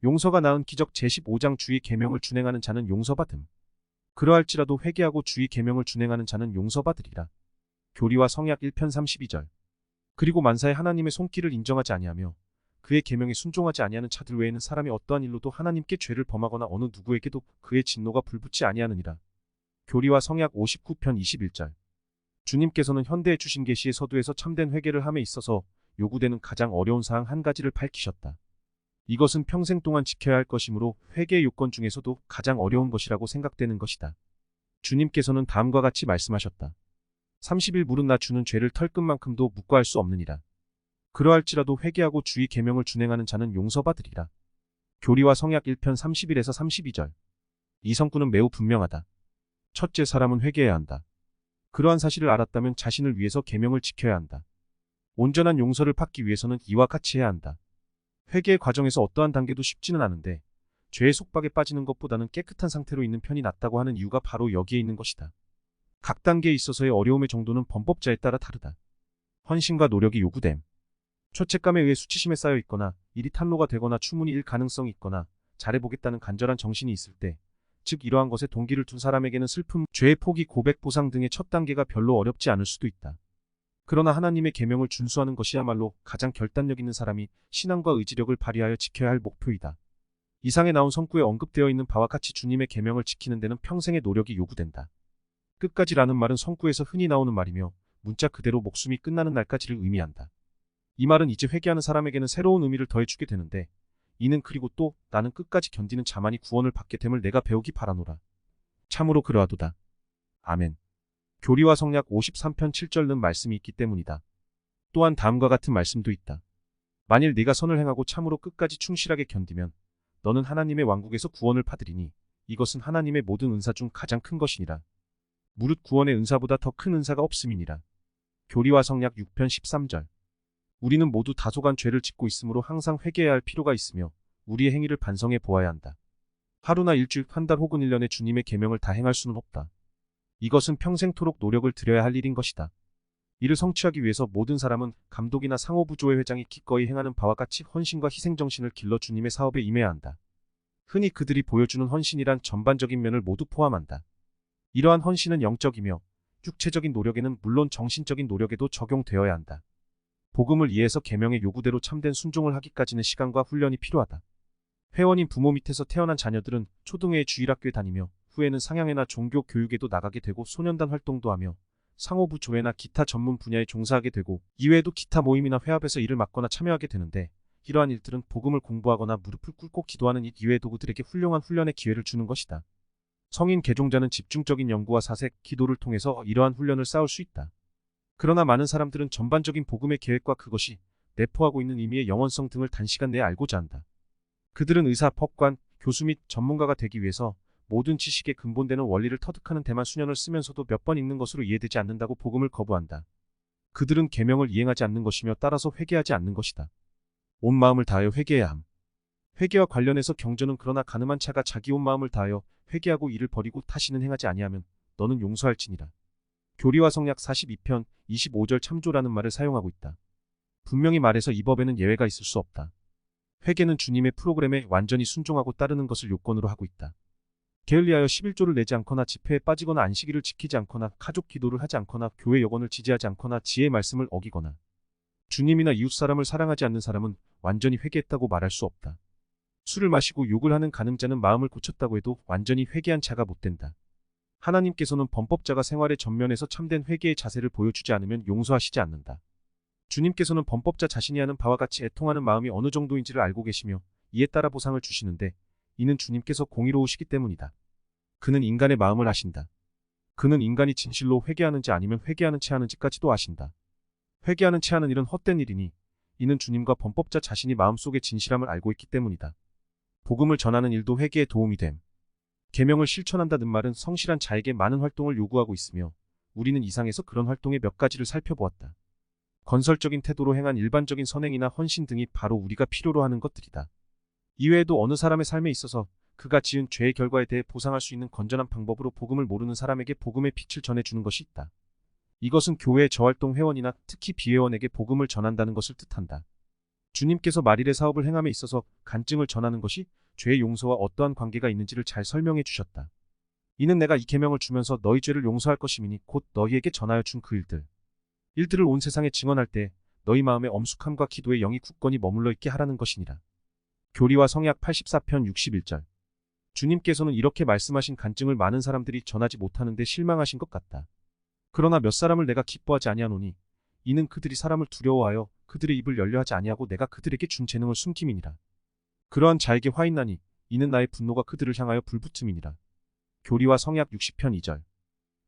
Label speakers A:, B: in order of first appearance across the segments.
A: 용서가 낳은 기적 제15장 주의 계명을 준행하는 자는 용서받음. 그러할지라도 회개하고 주의 계명을 준행하는 자는 용서받으리라. 교리와 성약 1편 32절. 그리고 만사에 하나님의 손길을 인정하지 아니하며 그의 계명에 순종하지 아니하는 자들 외에는 사람이 어떠한 일로도 하나님께 죄를 범하거나 어느 누구에게도 그의 진노가 불붙지 아니하느니라. 교리와 성약 59편 21절. 주님께서는 현대에 주신 계시의 서두에서 참된 회개를 함에 있어서 요구되는 가장 어려운 사항 한 가지를 밝히셨다. 이것은 평생 동안 지켜야 할 것이므로 회개의 요건 중에서도 가장 어려운 것이라고 생각되는 것이다. 주님께서는 다음과 같이 말씀하셨다. 30일 물은 나 주는 죄를 털끝만큼도 묵과할 수 없느니라. 그러할지라도 회개하고 주의 계명을 준행하는 자는 용서받으리라. 교리와 성약 1편 31에서 32절. 이 성구는 매우 분명하다. 첫째, 사람은 회개해야 한다. 그러한 사실을 알았다면 자신을 위해서 계명을 지켜야 한다. 온전한 용서를 받기 위해서는 이와 같이 해야 한다. 회개의 과정에서 어떠한 단계도 쉽지는 않은데 죄의 속박에 빠지는 것보다는 깨끗한 상태로 있는 편이 낫다고 하는 이유가 바로 여기에 있는 것이다. 각 단계에 있어서의 어려움의 정도는 범법자에 따라 다르다. 헌신과 노력이 요구됨. 죄책감에 의해 수치심에 쌓여 있거나 일이 탄로가 되거나 추문이 일 가능성이 있거나 잘해보겠다는 간절한 정신이 있을 때, 즉 이러한 것에 동기를 둔 사람에게는 슬픔, 죄의 포기, 고백, 보상 등의 첫 단계가 별로 어렵지 않을 수도 있다. 그러나 하나님의 계명을 준수하는 것이야말로 가장 결단력 있는 사람이 신앙과 의지력을 발휘하여 지켜야 할 목표이다. 이상에 나온 성구에 언급되어 있는 바와 같이 주님의 계명을 지키는 데는 평생의 노력이 요구된다. 끝까지라는 말은 성구에서 흔히 나오는 말이며 문자 그대로 목숨이 끝나는 날까지를 의미한다. 이 말은 이제 회개하는 사람에게는 새로운 의미를 더해주게 되는데, 이는 그리고 또 나는 끝까지 견디는 자만이 구원을 받게 됨을 내가 배우기 바라노라. 참으로 그러하도다. 아멘. 교리와 성약 53편 7절는 말씀이 있기 때문이다. 또한 다음과 같은 말씀도 있다. 만일 네가 선을 행하고 참으로 끝까지 충실하게 견디면 너는 하나님의 왕국에서 구원을 받으리니 이것은 하나님의 모든 은사 중 가장 큰 것이니라. 무릇 구원의 은사보다 더 큰 은사가 없음이니라. 교리와 성약 6편 13절. 우리는 모두 다소간 죄를 짓고 있으므로 항상 회개해야 할 필요가 있으며 우리의 행위를 반성해 보아야 한다. 하루나 일주일, 한 달 혹은 1년에 주님의 계명을 다 행할 수는 없다. 이것은 평생토록 노력을 들여야 할 일인 것이다. 이를 성취하기 위해서 모든 사람은 감독이나 상호부조회 회장이 기꺼이 행하는 바와 같이 헌신과 희생정신을 길러 주님의 사업에 임해야 한다. 흔히 그들이 보여주는 헌신이란 전반적인 면을 모두 포함한다. 이러한 헌신은 영적이며 육체적인 노력에는 물론 정신적인 노력에도 적용되어야 한다. 복음을 이해해서 계명의 요구대로 참된 순종을 하기까지는 시간과 훈련이 필요하다. 회원인 부모 밑에서 태어난 자녀들은 초등회에 주일학교에 다니며 후에는 상향회나 종교 교육에도 나가게 되고 소년단 활동도 하며 상호부 조회나 기타 전문 분야에 종사하게 되고 이외에도 기타 모임이나 회합에서 일을 맡거나 참여하게 되는데, 이러한 일들은 복음을 공부하거나 무릎을 꿇고 기도하는 이 이외의 도구들에게 훌륭한 훈련의 기회를 주는 것이다. 성인 개종자는 집중적인 연구와 사색, 기도를 통해서 이러한 훈련을 쌓을 수 있다. 그러나 많은 사람들은 전반적인 복음의 계획과 그것이 내포하고 있는 의미의 영원성 등을 단시간 내에 알고자 한다. 그들은 의사, 법관, 교수 및 전문가가 되기 위해서 모든 지식의 근본되는 원리를 터득하는 대만 수년을 쓰면서도 몇 번 읽는 것으로 이해되지 않는다고 복음을 거부한다. 그들은 계명을 이행하지 않는 것이며 따라서 회개하지 않는 것이다. 온 마음을 다하여 회개해야 함. 회개와 관련해서 경전은 그러나 가늠한 자가 자기 온 마음을 다하여 회개하고 이를 버리고 다시는 행하지 아니하면 너는 용서할지니라. 교리와 성약 42편 25절 참조라는 말을 사용하고 있다. 분명히 말해서 이 법에는 예외가 있을 수 없다. 회개는 주님의 프로그램에 완전히 순종하고 따르는 것을 요건으로 하고 있다. 게을리하여 11조를 내지 않거나 집회에 빠지거나 안식일을 지키지 않거나 가족 기도를 하지 않거나 교회 여건을 지지하지 않거나 지혜의 말씀을 어기거나 주님이나 이웃사람을 사랑하지 않는 사람은 완전히 회개했다고 말할 수 없다. 술을 마시고 욕을 하는 간음자는 마음을 고쳤다고 해도 완전히 회개한 자가 못 된다. 하나님께서는 범법자가 생활의 전면에서 참된 회개의 자세를 보여주지 않으면 용서하시지 않는다. 주님께서는 범법자 자신이 하는 바와 같이 애통하는 마음이 어느 정도인지를 알고 계시며 이에 따라 보상을 주시는데, 이는 주님께서 공의로우시기 때문이다. 그는 인간의 마음을 아신다. 그는 인간이 진실로 회개하는지 아니면 회개하는 채 하는지까지도 아신다. 회개하는 채 하는 일은 헛된 일이니 이는 주님과 범법자 자신이 마음속의 진실함을 알고 있기 때문이다. 복음을 전하는 일도 회개에 도움이 됨. 계명을 실천한다는 말은 성실한 자에게 많은 활동을 요구하고 있으며 우리는 이상에서 그런 활동의 몇 가지를 살펴보았다. 건설적인 태도로 행한 일반적인 선행이나 헌신 등이 바로 우리가 필요로 하는 것들이다. 이외에도 어느 사람의 삶에 있어서 그가 지은 죄의 결과에 대해 보상할 수 있는 건전한 방법으로 복음을 모르는 사람에게 복음의 빛을 전해주는 것이 있다. 이것은 교회의 저활동 회원이나 특히 비회원에게 복음을 전한다는 것을 뜻한다. 주님께서 말일의 사업을 행함에 있어서 간증을 전하는 것이 죄의 용서와 어떠한 관계가 있는지를 잘 설명해 주셨다. 이는 내가 이 계명을 주면서 너희 죄를 용서할 것임이니 곧 너희에게 전하여 준 그 일들을 온 세상에 증언할 때 너희 마음의 엄숙함과 기도의 영이 굳건히 머물러 있게 하라는 것이니라. 교리와 성약 84편 61절. 주님께서는 이렇게 말씀하신 간증을 많은 사람들이 전하지 못하는데 실망하신 것 같다. 그러나 몇 사람을 내가 기뻐하지 아니하노니 이는 그들이 사람을 두려워하여 그들의 입을 열려 하지 아니하고 내가 그들에게 준 재능을 숨김이니라. 그러한 자에게 화 있나니 이는 나의 분노가 그들을 향하여 불붙음이니라. 교리와 성약 60편 2절.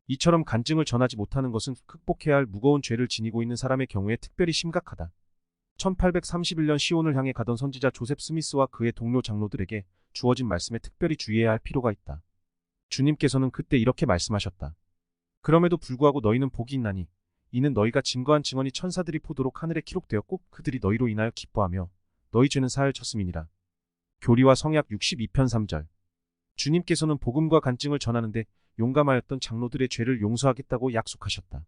A: 이처럼 간증을 전하지 못하는 것은 극복해야 할 무거운 죄를 지니고 있는 사람의 경우에 특별히 심각하다. 1831년 시온을 향해 가던 선지자 조셉 스미스와 그의 동료 장로들에게 주어진 말씀에 특별히 주의해야 할 필요가 있다. 주님께서는 그때 이렇게 말씀하셨다. 그럼에도 불구하고 너희는 복이 있나니 이는 너희가 증거한 증언이 천사들이 보도록 하늘에 기록되었고 그들이 너희로 인하여 기뻐하며 너희 죄는 사하여졌음이니라. 교리와 성약 62편 3절. 주님께서는 복음과 간증을 전하는데 용감하였던 장로들의 죄를 용서하겠다고 약속하셨다.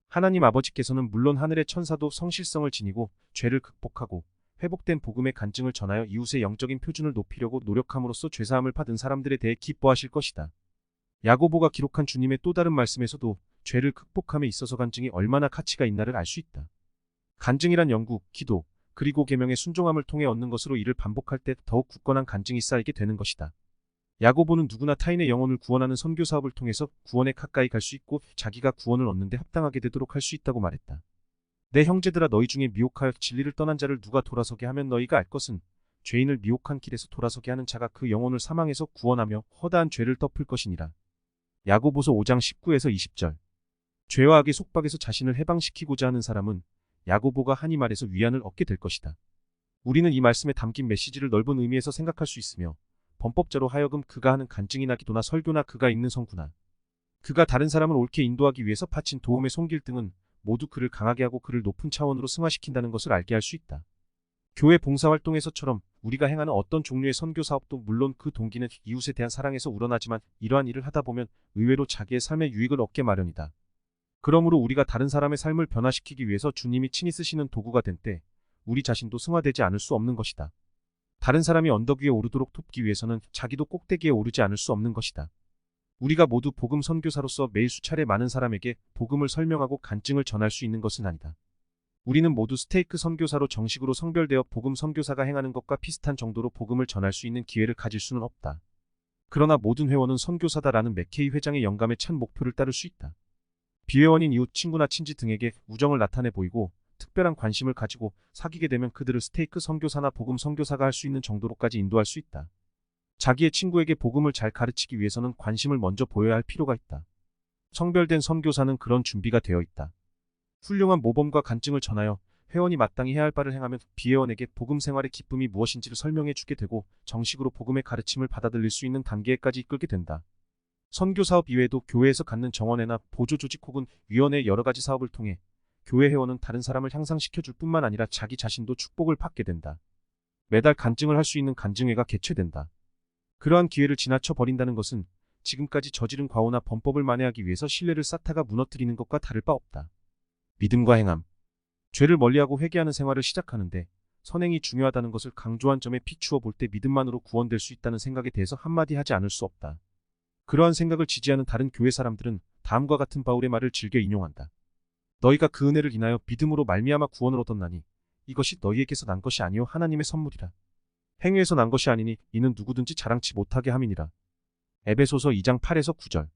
A: 하나님 아버지께서는 물론 하늘의 천사도 성실성을 지니고 죄를 극복하고 회복된 복음의 간증을 전하여 이웃의 영적인 표준을 높이려고 노력함으로써 죄사함을 받은 사람들에 대해 기뻐하실 것이다. 야고보가 기록한 주님의 또 다른 말씀에서도 죄를 극복함에 있어서 간증이 얼마나 가치가 있나를 알 수 있다. 간증이란 연구, 기도, 그리고 계명의 순종함을 통해 얻는 것으로 이를 반복할 때 더욱 굳건한 간증이 쌓이게 되는 것이다. 야고보는 누구나 타인의 영혼을 구원하는 선교 사업을 통해서 구원에 가까이 갈 수 있고 자기가 구원을 얻는데 합당하게 되도록 할 수 있다고 말했다. 내 형제들아 너희 중에 미혹하여 진리를 떠난 자를 누가 돌아서게 하면 너희가 알 것은 죄인을 미혹한 길에서 돌아서게 하는 자가 그 영혼을 사망에서 구원하며 허다한 죄를 덮을 것이니라. 야고보서 5장 19에서 20절. 죄와 악의 속박에서 자신을 해방시키고자 하는 사람은 야고보가 하니 말에서 위안을 얻게 될 것이다. 우리는 이 말씀에 담긴 메시지를 넓은 의미에서 생각할 수 있으며 범법자로 하여금 그가 하는 간증이나 기도나 설교나 그가 읽는 성구나 그가 다른 사람을 옳게 인도하기 위해서 바친 도움의 손길 등은 모두 그를 강하게 하고 그를 높은 차원으로 승화시킨다는 것을 알게 할 수 있다. 교회 봉사활동에서처럼 우리가 행하는 어떤 종류의 선교 사업도 물론 그 동기는 이웃에 대한 사랑에서 우러나지만 이러한 일을 하다 보면 의외로 자기의 삶에 유익을 얻게 마련이다. 그러므로 우리가 다른 사람의 삶을 변화시키기 위해서 주님이 친히 쓰시는 도구가 된 때 우리 자신도 승화되지 않을 수 없는 것이다. 다른 사람이 언덕 위에 오르도록 돕기 위해서는 자기도 꼭대기에 오르지 않을 수 없는 것이다. 우리가 모두 복음 선교사로서 매일 수차례 많은 사람에게 복음을 설명하고 간증을 전할 수 있는 것은 아니다. 우리는 모두 스테이크 선교사로 정식으로 성별되어 복음 선교사가 행하는 것과 비슷한 정도로 복음을 전할 수 있는 기회를 가질 수는 없다. 그러나 모든 회원은 선교사다라는 맥케이 회장의 영감에 찬 목표를 따를 수 있다. 비회원인 이웃, 친구나 친지 등에게 우정을 나타내 보이고 특별한 관심을 가지고 사귀게 되면 그들을 스테이크 선교사나 복음 선교사가 할 수 있는 정도로까지 인도할 수 있다. 자기의 친구에게 복음을 잘 가르치기 위해서는 관심을 먼저 보여야 할 필요가 있다. 성별된 선교사는 그런 준비가 되어 있다. 훌륭한 모범과 간증을 전하여 회원이 마땅히 해야 할 바를 행하면 비회원에게 복음 생활의 기쁨이 무엇인지를 설명해 주게 되고 정식으로 복음의 가르침을 받아들일 수 있는 단계까지 이끌게 된다. 선교사업 이외에도 교회에서 갖는 정원회나 보조조직 혹은 위원회의 여러 가지 사업을 통해 교회 회원은 다른 사람을 향상시켜줄 뿐만 아니라 자기 자신도 축복을 받게 된다. 매달 간증을 할 수 있는 간증회가 개최된다. 그러한 기회를 지나쳐 버린다는 것은 지금까지 저지른 과오나 범법을 만회하기 위해서 신뢰를 쌓다가 무너뜨리는 것과 다를 바 없다. 믿음과 행함. 죄를 멀리하고 회개하는 생활을 시작하는데 선행이 중요하다는 것을 강조한 점에 비추어 볼 때 믿음만으로 구원될 수 있다는 생각에 대해서 한마디 하지 않을 수 없다. 그러한 생각을 지지하는 다른 교회 사람들은 다음과 같은 바울의 말을 즐겨 인용한다. 너희가 그 은혜를 인하여 믿음으로 말미암아 구원을 얻었나니 이것이 너희에게서 난 것이 아니요 하나님의 선물이라. 행위에서 난 것이 아니니 이는 누구든지 자랑치 못하게 함이니라. 에베소서 2장 8에서 9절.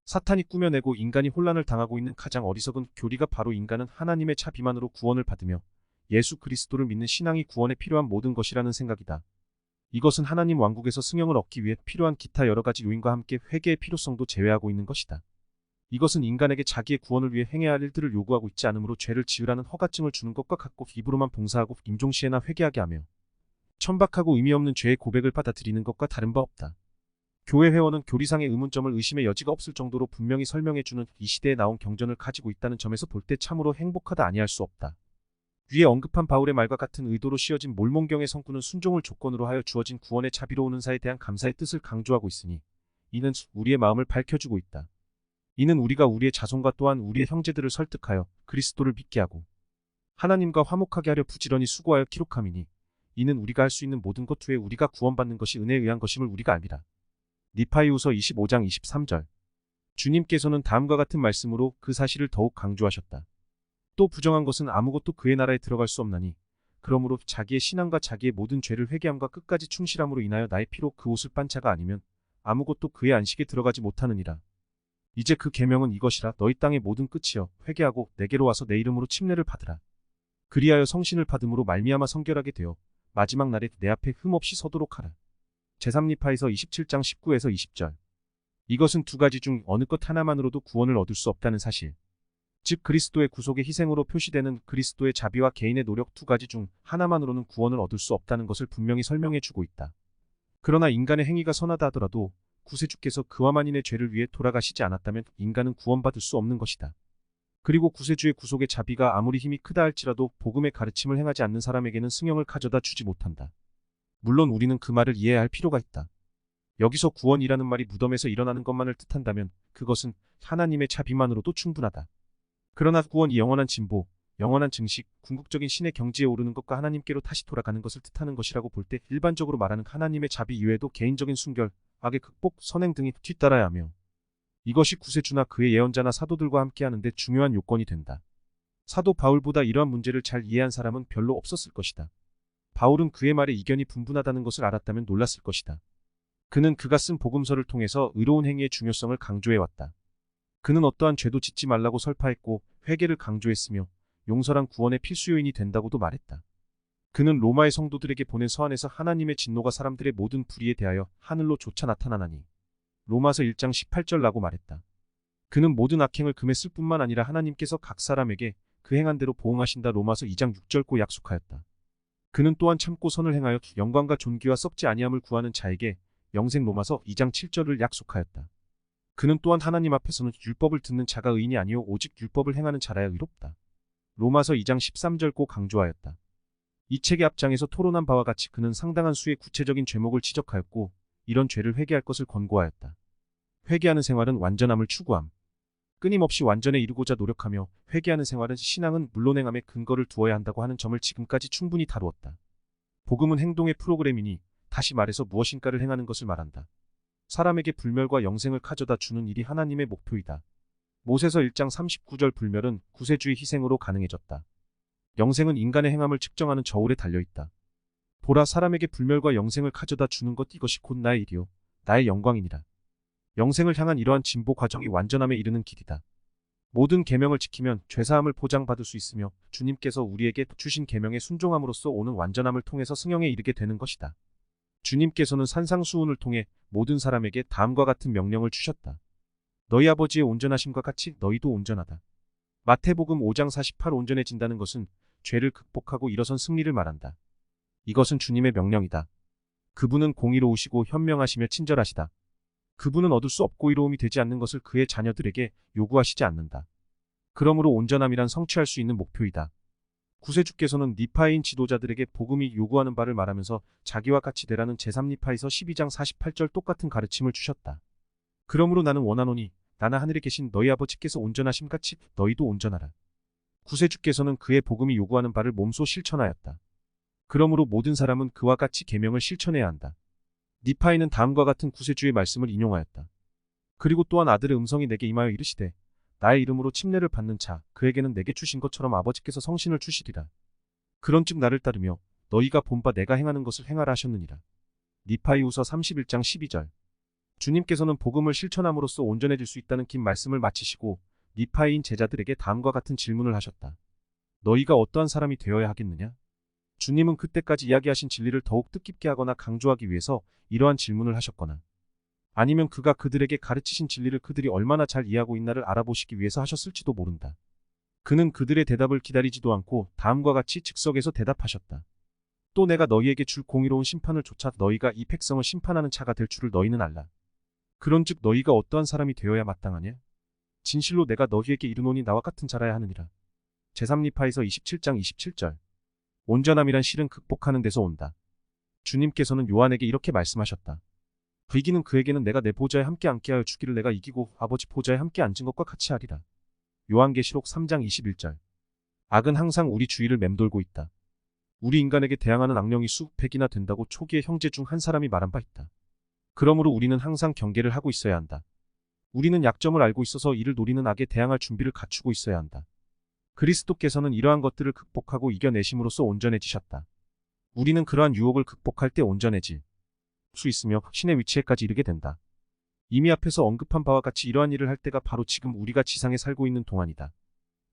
A: 사탄이 꾸며내고 인간이 혼란을 당하고 있는 가장 어리석은 교리가 바로 인간은 하나님의 차 비만으로 구원을 받으며 예수 그리스도를 믿는 신앙이 구원에 필요한 모든 것이라는 생각이다. 이것은 하나님 왕국에서 승형을 얻기 위해 필요한 기타 여러 가지 요인과 함께 회개의 필요성도 제외하고 있는 것이다. 이것은 인간에게 자기의 구원을 위해 행해야 할 일들을 요구하고 있지 않으므로 죄를 지으라는 허가증을 주는 것과 같고 입으로만 봉사하고 임종시에나 회개하게 하며 천박하고 의미 없는 죄의 고백을 받아들이는 것과 다른 바 없다. 교회 회원은 교리상의 의문점을 의심의 여지가 없을 정도로 분명히 설명해주는 이 시대에 나온 경전을 가지고 있다는 점에서 볼 때 참으로 행복하다 아니할 수 없다. 위에 언급한 바울의 말과 같은 의도로 씌어진 몰몬경의 성구는 순종을 조건으로 하여 주어진 구원의 자비로운 은사에 대한 감사의 뜻을 강조하고 있으니 이는 우리의 마음을 밝혀주고 있다. 이는 우리가 우리의 자손과 또한 우리의 형제들을 설득하여 그리스도를 믿게 하고 하나님과 화목하게 하려 부지런히 수고하여 기록함이니 이는 우리가 할 수 있는 모든 것 후에 우리가 구원받는 것이 은혜에 의한 것임을 우리가 알미라. 니파이후서 25장 23절. 주님께서는 다음과 같은 말씀으로 그 사실을 더욱 강조하셨다. 또 부정한 것은 아무것도 그의 나라에 들어갈 수 없나니 그러므로 자기의 신앙과 자기의 모든 죄를 회개함과 끝까지 충실함으로 인하여 나의 피로 그 옷을 빤 자가 아니면 아무것도 그의 안식에 들어가지 못하느니라. 이제 그 계명은 이것이라. 너희 땅의 모든 끝이여 회개하고 내게로 와서 내 이름으로 침례를 받으라. 그리하여 성신을 받음으로 말미암아 성결하게 되어 마지막 날에 내 앞에 흠없이 서도록 하라. 제3니파에서 27장 19에서 20절. 이것은 두 가지 중 어느 것 하나만으로도 구원을 얻을 수 없다는 사실, 즉 그리스도의 구속의 희생으로 표시되는 그리스도의 자비와 개인의 노력 두 가지 중 하나만으로는 구원을 얻을 수 없다는 것을 분명히 설명해 주고 있다. 그러나 인간의 행위가 선하다 하더라도 구세주께서 그와 만인의 죄를 위해 돌아가시지 않았다면 인간은 구원받을 수 없는 것이다. 그리고 구세주의 구속의 자비가 아무리 힘이 크다 할지라도 복음의 가르침을 행하지 않는 사람에게는 승용을 가져다 주지 못한다. 물론 우리는 그 말을 이해해야 할 필요가 있다. 여기서 구원이라는 말이 무덤에서 일어나는 것만을 뜻한다면 그것은 하나님의 자비만으로도 충분하다. 그러나 구원이 영원한 진보, 영원한 증식, 궁극적인 신의 경지에 오르는 것과 하나님께로 다시 돌아가는 것을 뜻하는 것이라고 볼 때 일반적으로 말하는 하나님의 자비 이외에도 개인적인 순결, 악의 극복, 선행 등이 뒤따라야 하며 이것이 구세주나 그의 예언자나 사도들과 함께 하는데 중요한 요건이 된다. 사도 바울보다 이러한 문제를 잘 이해한 사람은 별로 없었을 것이다. 바울은 그의 말에 이견이 분분하다는 것을 알았다면 놀랐을 것이다. 그는 그가 쓴 복음서를 통해서 의로운 행위의 중요성을 강조해왔다. 그는 어떠한 죄도 짓지 말라고 설파했고 회개를 강조했으며 용서란 구원의 필수 요인이 된다고도 말했다. 그는 로마의 성도들에게 보낸 서한에서 하나님의 진노가 사람들의 모든 불의에 대하여 하늘로 조차 나타나나니 로마서 1장 18절라고 말했다. 그는 모든 악행을 금했을 뿐만 아니라 하나님께서 각 사람에게 그 행한 대로 보응하신다 로마서 2장 6절고 약속하였다. 그는 또한 참고 선을 행하여 영광과 존귀와 썩지 아니함을 구하는 자에게 영생 로마서 2장 7절을 약속하였다. 그는 또한 하나님 앞에서는 율법을 듣는 자가 의인이 아니요 오직 율법을 행하는 자라야 의롭다. 로마서 2장 13절고 강조하였다. 이 책의 앞장에서 토론한 바와 같이 그는 상당한 수의 구체적인 죄목을 지적하였고 이런 죄를 회개할 것을 권고하였다. 회개하는 생활은 완전함을 추구함. 끊임없이 완전에 이르고자 노력하며 회개하는 생활은 신앙은 물론 행함에 근거를 두어야 한다고 하는 점을 지금까지 충분히 다루었다. 복음은 행동의 프로그램이니 다시 말해서 무엇인가를 행하는 것을 말한다. 사람에게 불멸과 영생을 가져다 주는 일이 하나님의 목표이다. 모세서 1장 39절 불멸은 구세주의 희생으로 가능해졌다. 영생은 인간의 행함을 측정하는 저울에 달려있다. 보라 사람에게 불멸과 영생을 가져다 주는 것 이것이 곧 나의 일이요 나의 영광이니라. 영생을 향한 이러한 진보 과정이 완전함에 이르는 길이다. 모든 계명을 지키면 죄사함을 보장받을 수 있으며 주님께서 우리에게 주신 계명에 순종함으로써 오는 완전함을 통해서 승형에 이르게 되는 것이다. 주님께서는 산상수훈을 통해 모든 사람에게 다음과 같은 명령을 주셨다. 너희 아버지의 온전하심과 같이 너희도 온전하다. 마태복음 5장 48 온전해진다는 것은 죄를 극복하고 일어선 승리를 말한다. 이것은 주님의 명령이다. 그분은 공의로우시고 현명하시며 친절하시다. 그분은 얻을 수 없고 의로움이 되지 않는 것을 그의 자녀들에게 요구하시지 않는다. 그러므로 온전함이란 성취할 수 있는 목표이다. 구세주께서는 니파인 지도자들에게 복음이 요구하는 바를 말하면서 자기와 같이 되라는 제3니파에서 12장 48절 똑같은 가르침을 주셨다. 그러므로 나는 원하노니 나나 하늘에 계신 너희 아버지께서 온전하심 같이 너희도 온전하라. 구세주께서는 그의 복음이 요구하는 바를 몸소 실천하였다. 그러므로 모든 사람은 그와 같이 계명을 실천해야 한다. 니파이는 다음과 같은 구세주의 말씀을 인용하였다. 그리고 또한 아들의 음성이 내게 임하여 이르시되 나의 이름으로 침례를 받는 자 그에게는 내게 주신 것처럼 아버지께서 성신을 주시리라. 그런즉 나를 따르며 너희가 본 바 내가 행하는 것을 행하라 하셨느니라. 니파이후서 31장 12절. 주님께서는 복음을 실천함으로써 온전해질 수 있다는 긴 말씀을 마치시고 니파이인 제자들에게 다음과 같은 질문을 하셨다. 너희가 어떠한 사람이 되어야 하겠느냐? 주님은 그때까지 이야기하신 진리를 더욱 뜻깊게 하거나 강조하기 위해서 이러한 질문을 하셨거나 아니면 그가 그들에게 가르치신 진리를 그들이 얼마나 잘 이해하고 있나를 알아보시기 위해서 하셨을지도 모른다. 그는 그들의 대답을 기다리지도 않고 다음과 같이 즉석에서 대답하셨다. 또 내가 너희에게 줄 공의로운 심판을 조차 너희가 이 백성을 심판하는 자가 될 줄을 너희는 알라. 그런즉 너희가 어떠한 사람이 되어야 마땅하냐? 진실로 내가 너희에게 이르노니 나와 같은 자라야 하느니라. 제3니파에서 27장 27절. 온전함이란 실은 극복하는 데서 온다. 주님께서는 요한에게 이렇게 말씀하셨다. 이기는 그에게는 내가 내 보좌에 함께 앉게 하여 주기를 내가 이기고 아버지 보좌에 함께 앉은 것과 같이 하리라. 요한계시록 3장 21절. 악은 항상 우리 주위를 맴돌고 있다. 우리 인간에게 대항하는 악령이 수백이나 된다고 초기의 형제 중 한 사람이 말한 바 있다. 그러므로 우리는 항상 경계를 하고 있어야 한다. 우리는 약점을 알고 있어서 이를 노리는 악에 대항할 준비를 갖추고 있어야 한다. 그리스도께서는 이러한 것들을 극복하고 이겨내심으로써 온전해지셨다. 우리는 그러한 유혹을 극복할 때 온전해질 수 있으며 신의 위치에까지 이르게 된다. 이미 앞에서 언급한 바와 같이 이러한 일을 할 때가 바로 지금 우리가 지상에 살고 있는 동안이다.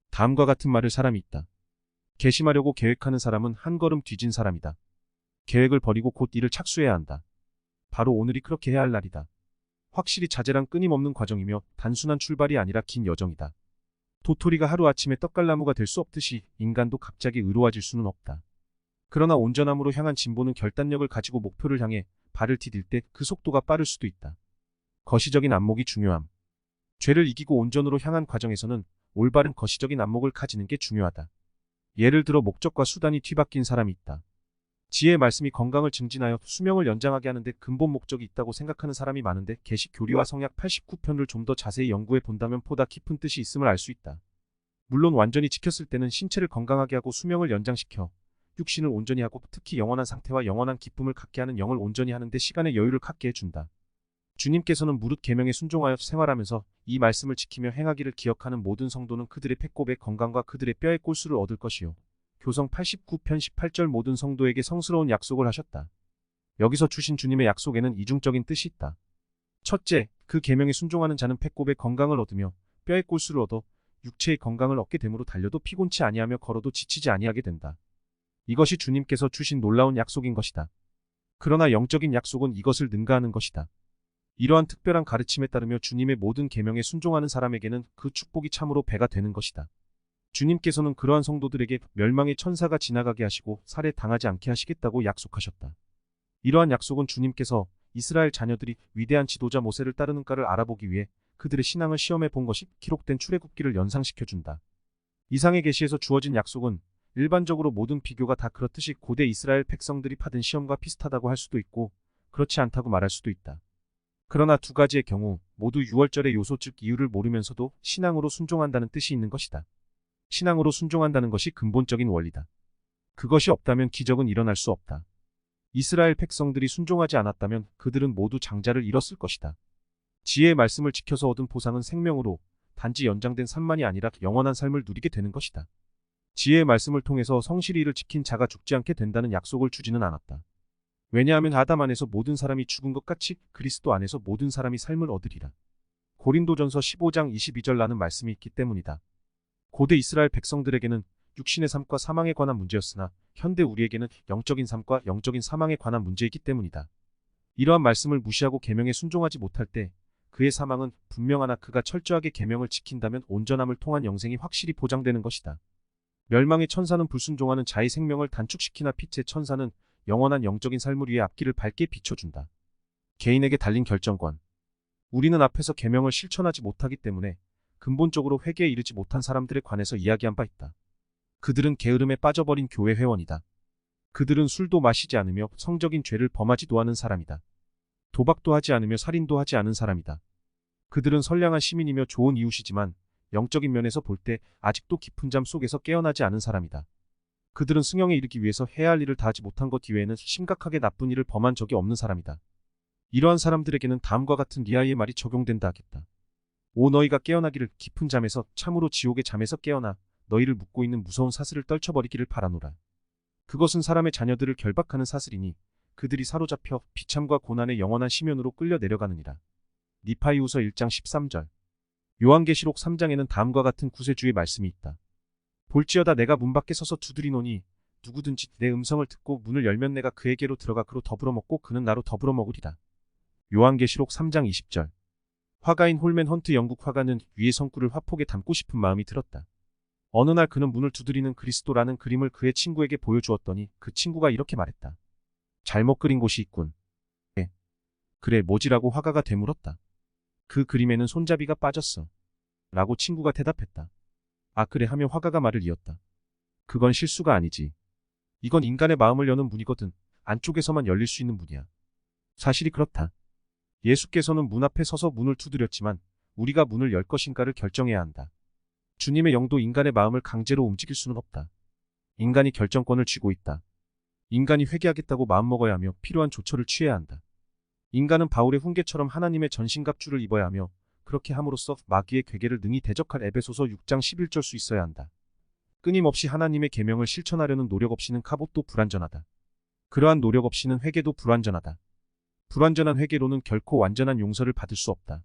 A: 다음과 같은 말을 사람이 있다. 괘씸하려고 계획하는 사람은 한 걸음 뒤진 사람이다. 계획을 버리고 곧 이를 착수해야 한다. 바로 오늘이 그렇게 해야 할 날이다. 확실히 자제란 끊임없는 과정이며 단순한 출발이 아니라 긴 여정이다. 도토리가 하루아침에 떡갈나무가 될 수 없듯이 인간도 갑자기 의로워질 수는 없다. 그러나 온전함으로 향한 진보는 결단력을 가지고 목표를 향해 발을 디딜 때 그 속도가 빠를 수도 있다. 거시적인 안목이 중요함. 죄를 이기고 온전으로 향한 과정에서는 올바른 거시적인 안목을 가지는 게 중요하다. 예를 들어 목적과 수단이 뒤바뀐 사람이 있다. 지혜의 말씀이 건강을 증진하여 수명을 연장하게 하는데 근본 목적이 있다고 생각하는 사람이 많은데 계시 교리와 성약 89편을 좀 더 자세히 연구해 본다면 보다 깊은 뜻이 있음을 알 수 있다. 물론 완전히 지켰을 때는 신체를 건강하게 하고 수명을 연장시켜 육신을 온전히 하고 특히 영원한 상태와 영원한 기쁨을 갖게 하는 영을 온전히 하는데 시간의 여유를 갖게 해준다. 주님께서는 무릇 계명에 순종하여 생활하면서 이 말씀을 지키며 행하기를 기억하는 모든 성도는 그들의 배꼽의 건강과 그들의 뼈의 꼴수를 얻을 것이요. 교성 89편 18절 모든 성도에게 성스러운 약속을 하셨다. 여기서 주신 주님의 약속에는 이중적인 뜻이 있다. 첫째, 그 계명에 순종하는 자는 배꼽의 건강을 얻으며 뼈의 꼴수를 얻어 육체의 건강을 얻게 되므로 달려도 피곤치 아니하며 걸어도 지치지 아니하게 된다. 이것이 주님께서 주신 놀라운 약속인 것이다. 그러나 영적인 약속은 이것을 능가하는 것이다. 이러한 특별한 가르침에 따르며 주님의 모든 계명에 순종하는 사람에게는 그 축복이 참으로 배가 되는 것이다. 주님께서는 그러한 성도들에게 멸망의 천사가 지나가게 하시고 살해당하지 않게 하시겠다고 약속하셨다. 이러한 약속은 주님께서 이스라엘 자녀들이 위대한 지도자 모세를 따르는가를 알아보기 위해 그들의 신앙을 시험해 본 것이 기록된 출애굽기를 연상시켜준다. 이상의 계시에서 주어진 약속은 일반적으로 모든 비교가 다 그렇듯이 고대 이스라엘 백성들이 받은 시험과 비슷하다고 할 수도 있고 그렇지 않다고 말할 수도 있다. 그러나 두 가지의 경우 모두 6월절의 요소 즉 이유를 모르면서도 신앙으로 순종한다는 뜻이 있는 것이다. 신앙으로 순종한다는 것이 근본적인 원리다. 그것이 없다면 기적은 일어날 수 없다. 이스라엘 백성들이 순종하지 않았다면 그들은 모두 장자를 잃었을 것이다. 지혜의 말씀을 지켜서 얻은 보상은 생명으로 단지 연장된 삶만이 아니라 영원한 삶을 누리게 되는 것이다. 지혜의 말씀을 통해서 성실히 이를 지킨 자가 죽지 않게 된다는 약속을 주지는 않았다. 왜냐하면 아담 안에서 모든 사람이 죽은 것 같이 그리스도 안에서 모든 사람이 삶을 얻으리라. 고린도전서 15장 22절라는 말씀이 있기 때문이다. 고대 이스라엘 백성들에게는 육신의 삶과 사망에 관한 문제였으나 현대 우리에게는 영적인 삶과 영적인 사망에 관한 문제이기 때문이다. 이러한 말씀을 무시하고 계명에 순종하지 못할 때 그의 사망은 분명하나 그가 철저하게 계명을 지킨다면 온전함을 통한 영생이 확실히 보장되는 것이다. 멸망의 천사는 불순종하는 자의 생명을 단축시키나 빛의 천사는 영원한 영적인 삶을 위해 앞길을 밝게 비춰준다. 개인에게 달린 결정권. 우리는 앞에서 계명을 실천하지 못하기 때문에 근본적으로 회개에 이르지 못한 사람들에 관해서 이야기한 바 있다. 그들은 게으름에 빠져버린 교회 회원이다. 그들은 술도 마시지 않으며 성적인 죄를 범하지도 않은 사람이다. 도박도 하지 않으며 살인도 하지 않은 사람이다. 그들은 선량한 시민이며 좋은 이웃이지만 영적인 면에서 볼 때 아직도 깊은 잠 속에서 깨어나지 않은 사람이다. 그들은 승형에 이르기 위해서 해야 할 일을 다하지 못한 것 이외에는 심각하게 나쁜 일을 범한 적이 없는 사람이다. 이러한 사람들에게는 다음과 같은 리아의 말이 적용된다 하겠다. 오 너희가 깨어나기를 깊은 잠에서 참으로 지옥의 잠에서 깨어나 너희를 묶고 있는 무서운 사슬을 떨쳐버리기를 바라노라. 그것은 사람의 자녀들을 결박하는 사슬이니 그들이 사로잡혀 비참과 고난의 영원한 심연으로 끌려 내려가느니라. 니파이후서 1장 13절. 요한계시록 3장에는 다음과 같은 구세주의 말씀이 있다. 볼지어다 내가 문 밖에 서서 두드리노니 누구든지 내 음성을 듣고 문을 열면 내가 그에게로 들어가 그로 더불어 먹고 그는 나로 더불어 먹으리라. 요한계시록 3장 20절. 화가인 홀맨 헌트 영국 화가는 위의 성구를 화폭에 담고 싶은 마음이 들었다. 어느 날 그는 문을 두드리는 그리스도라는 그림을 그의 친구에게 보여주었더니 그 친구가 이렇게 말했다. 잘못 그린 곳이 있군. 그래 뭐지라고 화가가 되물었다. 그 그림에는 손잡이가 빠졌어. 라고 친구가 대답했다. 아 그래 하며 화가가 말을 이었다. 그건 실수가 아니지. 이건 인간의 마음을 여는 문이거든. 안쪽에서만 열릴 수 있는 문이야. 사실이 그렇다. 예수께서는 문 앞에 서서 문을 두드렸지만 우리가 문을 열 것인가를 결정해야 한다. 주님의 영도 인간의 마음을 강제로 움직일 수는 없다. 인간이 결정권을 쥐고 있다. 인간이 회개하겠다고 마음먹어야 하며 필요한 조처를 취해야 한다. 인간은 바울의 훈계처럼 하나님의 전신갑주를 입어야 하며 그렇게 함으로써 마귀의 괴계를 능히 대적할 에베소서 6장 11절 수 있어야 한다. 끊임없이 하나님의 계명을 실천하려는 노력 없이는 갑옷도 불완전하다. 그러한 노력 없이는 회개도 불완전하다. 불완전한 회개로는 결코 완전한 용서를 받을 수 없다.